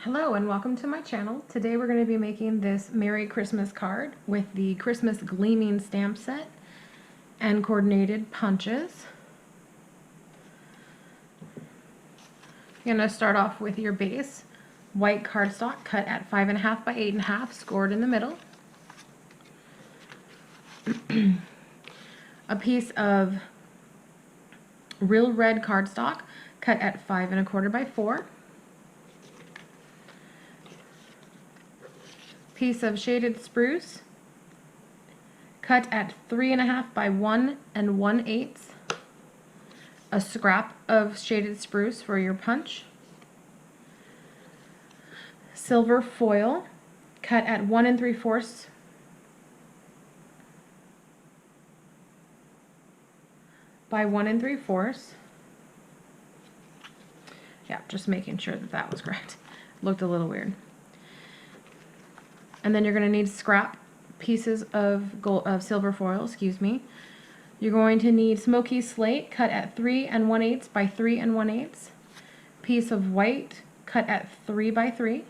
Hello and welcome to my channel. Today we're going to be making this Merry Christmas card with the Christmas Gleaming stamp set and coordinated punches. You're going to start off with your base white cardstock cut at 5.5 by 8.5, scored in the middle. A piece of real red cardstock cut at 5.25 by 4. Piece of shaded spruce cut at 3.5 by 1 1/8. A scrap of shaded spruce for your punch. Silver foil cut at 1 3/4 by 1 3/4. Yeah, just making sure that that was correct. Looked a little weird. And then you're going to need scrap pieces of silver foil, excuse me. You're going to need Smokey Slate cut at 3 1/8 by 3 1/8. Piece of white cut at 3 by 3.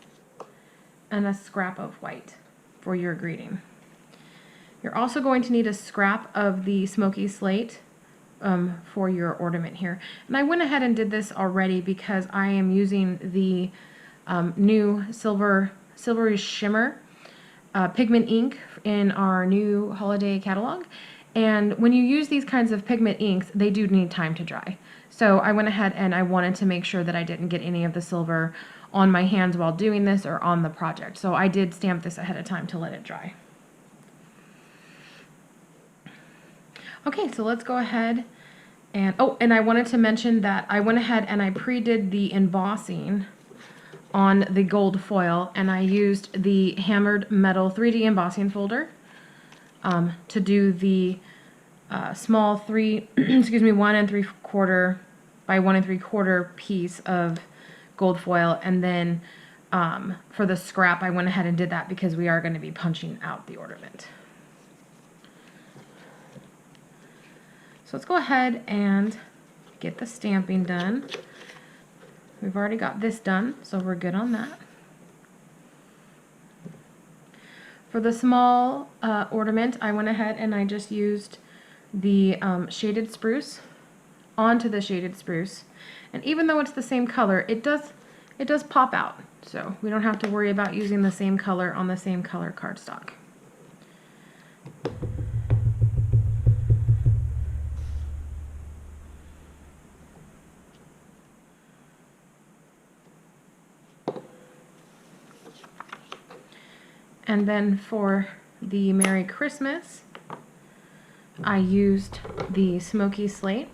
And a scrap of white for your greeting. You're also going to need a scrap of the Smokey Slate for your ornament here. And I went ahead and did this already because I am using the new Silvery Shimmer pigment ink in our new holiday catalog. And when you use these kinds of pigment inks, they do need time to dry. So I went ahead and I wanted to make sure that I didn't get any of the silver on my hands while doing this or on the project. So I did stamp this ahead of time to let it dry. Okay, so let's go ahead and, oh, and I wanted to mention that I went ahead and I pre-did the embossing on the gold foil, and I used the hammered metal 3D embossing folder to do the small 1 3/4 by 1 3/4 piece of gold foil, and then for the scrap I went ahead and did that because we are going to be punching out the ornament. So let's go ahead and get the stamping done. We've already got this done, so we're good on that. For the small ornament, I went ahead and I just used the shaded spruce onto the shaded spruce. And even though it's the same color, it does pop out. So we don't have to worry about using the same color on the same color cardstock. And then for the Merry Christmas, I used the Smokey Slate.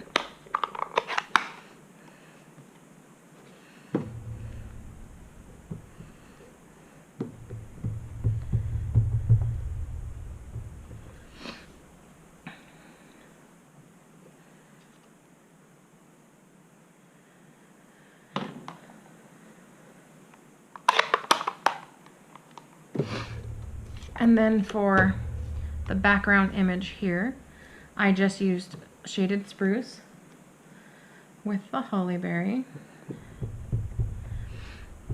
And then for the background image here, I just used shaded spruce with the holly berry.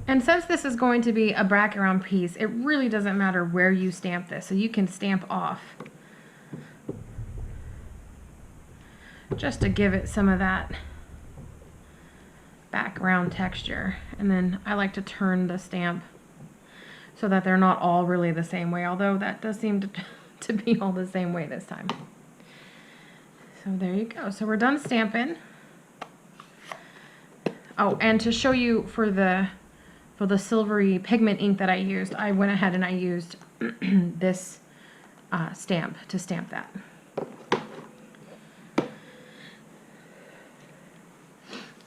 And since this is going to be a background piece, it really doesn't matter where you stamp this, so you can stamp off just to give it some of that background texture. And then I like to turn the stamp so that they're not all really the same way, although that does seem to be all the same way this time. So there you go. So we're done stamping. Oh, and to show you for the silvery pigment ink that I used, I went ahead and I used this stamp to stamp that.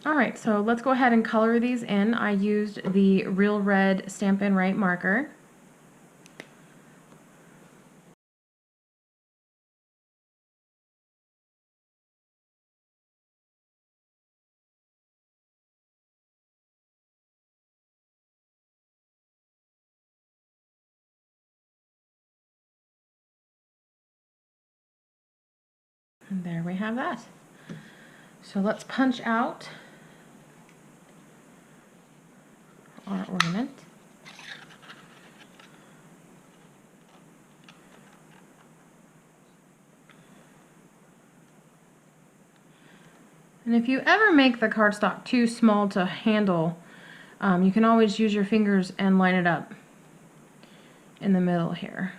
Alright, so let's go ahead and color these in. I used the Real Red Stampin' Wright marker. And there we have that. So let's punch out our ornament. And if you ever make the cardstock too small to handle, you can always use your fingers and line it up in the middle here.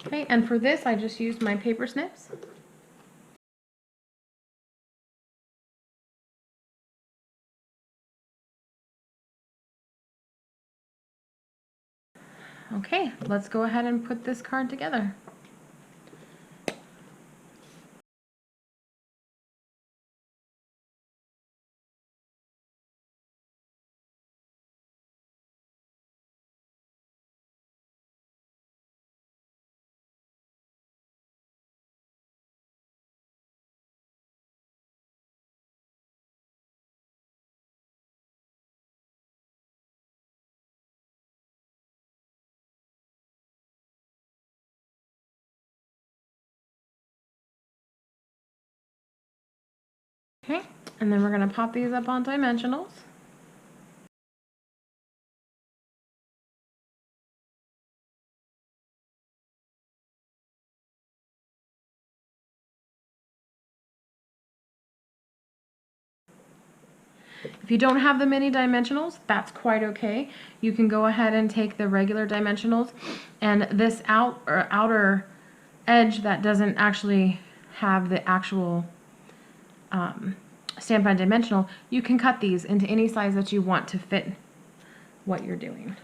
Okay, and for this I just used my paper snips. Okay, let's go ahead and put this card together. Okay, and then we're going to pop these up on dimensionals. If you don't have the mini dimensionals, that's quite okay. You can go ahead and take the regular dimensionals, and this outer edge that doesn't actually have the actual Stampin' dimensional, you can cut these into any size that you want to fit what you're doing.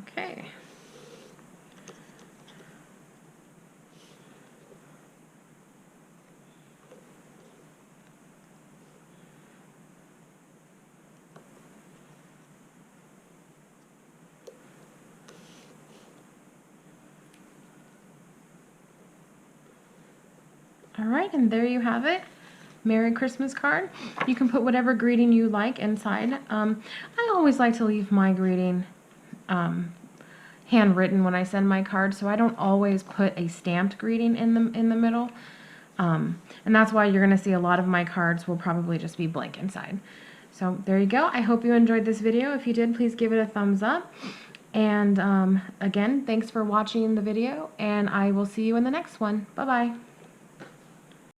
Okay. Alright, and there you have it. Merry Christmas card. You can put whatever greeting you like inside. I always like to leave my greeting handwritten when I send my cards, so I don't always put a stamped greeting in the middle. And that's why you're going to see a lot of my cards will probably just be blank inside. So there you go. I hope you enjoyed this video. If you did, please give it a thumbs up. And again, thanks for watching the video, and I will see you in the next one. Bye-bye.